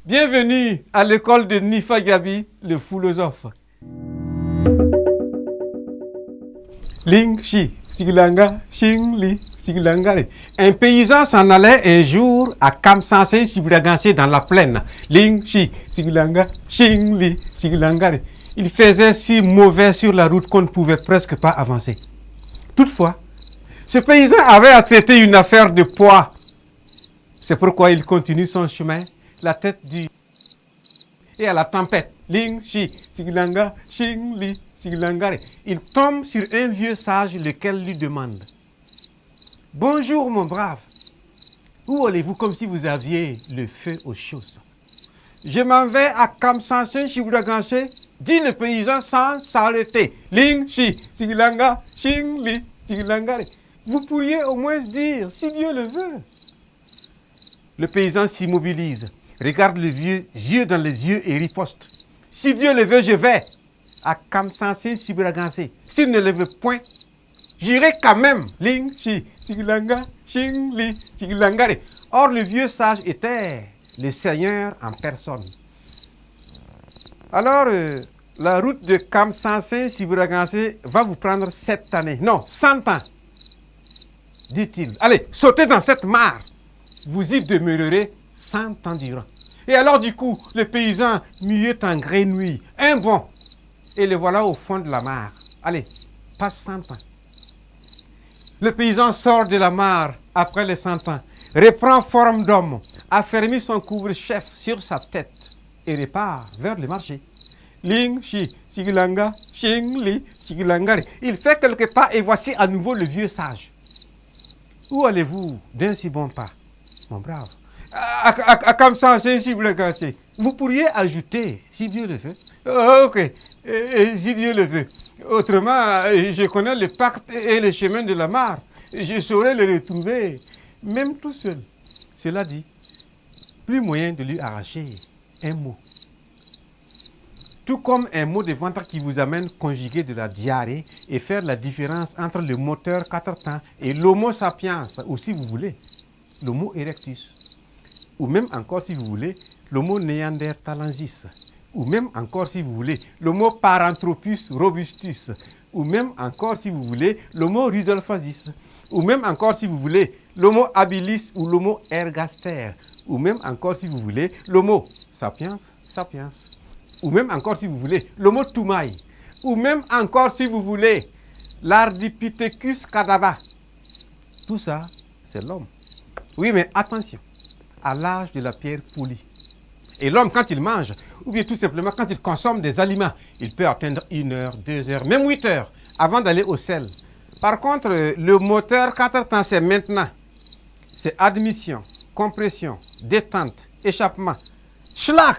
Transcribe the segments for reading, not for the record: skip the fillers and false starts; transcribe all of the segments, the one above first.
Bienvenue à l'école de Nifa Gabi, le philosophe. Ling Shi, Sigilanga, Xing Li, Sigilangare. Un paysan s'en allait un jour à Kamsansé, Sibragansé, dans la plaine. Ling Shi, Sigilanga, Xing Li, Sigilangare. Il faisait si mauvais sur la route qu'on ne pouvait presque pas avancer. Toutefois, ce paysan avait à traiter une affaire de poids. C'est pourquoi il continue son chemin, la tête dure. Et à la tempête, Ling Shi, Sigilanga, Xing Li, Sigilangare. Il tombe sur un vieux sage, lequel lui demande: bonjour mon brave, où allez-vous comme si vous aviez le feu aux choses? Je m'en vais à Kamsansé, Sibragansé, dit le paysan sans s'arrêter. Ling Shi, Sigilanga, Xing Li, Sigilangare. Vous pourriez au moins dire, si Dieu le veut. Le paysan s'immobilise, regarde le vieux, yeux dans les yeux et riposte: si Dieu le veut, je vais à Kamsansé, Sibragansé. S'il ne le veut point, j'irai quand même. Ling Shi, Sigilanga, Xing Li, Sigilangare. Or, le vieux sage était le Seigneur en personne. Alors, la route de Kamsansé, Sibragansé va vous prendre 7 années. Non, 100 ans, dit-il. Allez, sautez dans cette mare. Vous y demeurerez 100 ans durant. Et alors, du coup, le paysan muet en grenouille, un bond, et le voilà au fond de la mare. Allez, passe 100 ans. Le paysan sort de la mare après les 100 ans, reprend forme d'homme, affermit son couvre-chef sur sa tête et repart vers le marché. Ling Shi, Sigilanga, Xing Li, Sigilangare. Il fait quelques pas et voici à nouveau le vieux sage. Où allez-vous d'un si bon pas, mon brave? À Kamsansé, Sibragansé. Vous pourriez ajouter, si Dieu le veut. Ok, si Dieu le veut. Autrement, je connais le pacte et le chemin de la mare. Je saurais le retrouver, même tout seul. Cela dit, plus moyen de lui arracher un mot. Tout comme un mot de ventre qui vous amène conjuguer de la diarrhée et faire la différence entre le moteur 4 temps et l'homo sapiens, ou si vous voulez, l'homo erectus. Ou même encore, si vous voulez, l'homo neanderthalensis. Ou même encore, si vous voulez, l'homo paranthropus robustus. Ou même encore, si vous voulez, l'homo rudolphasis. Ou même encore, si vous voulez, l'homo habilis ou l'homo ergaster. Ou même encore, si vous voulez, l'homo sapiens sapiens. Ou même encore, si vous voulez, l'homo toumaï. Ou même encore, si vous voulez, l'Ardipithecus cadava. Tout ça, c'est l'homme. Oui, mais attention, à l'âge de la pierre polie. Et l'homme, quand il mange, ou bien tout simplement quand il consomme des aliments, il peut atteindre 1 heure, 2 heures, même 8 heures, avant d'aller au sel. Par contre, le moteur 4 temps, c'est maintenant. C'est admission, compression, détente, échappement. Schlag!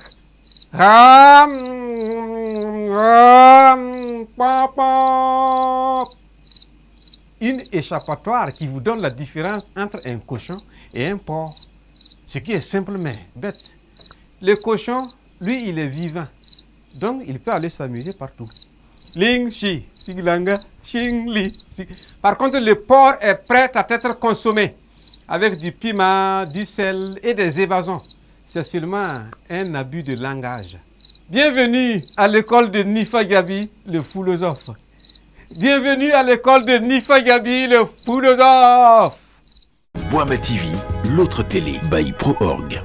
Une échappatoire qui vous donne la différence entre un cochon et un porc. Ce qui est simplement bête. Le cochon, lui, il est vivant. Donc, il peut aller s'amuser partout. Ling Shi, Sigilanga, Xing Li. Par contre, le porc est prêt à être consommé avec du piment, du sel et des évasons. C'est seulement un abus de langage. Bienvenue à l'école de Nifa Gabi, le philosophe. Bienvenue à l'école de Nifa Gabi, le philosophe. Boama TV, l'autre télé, by Pro Org.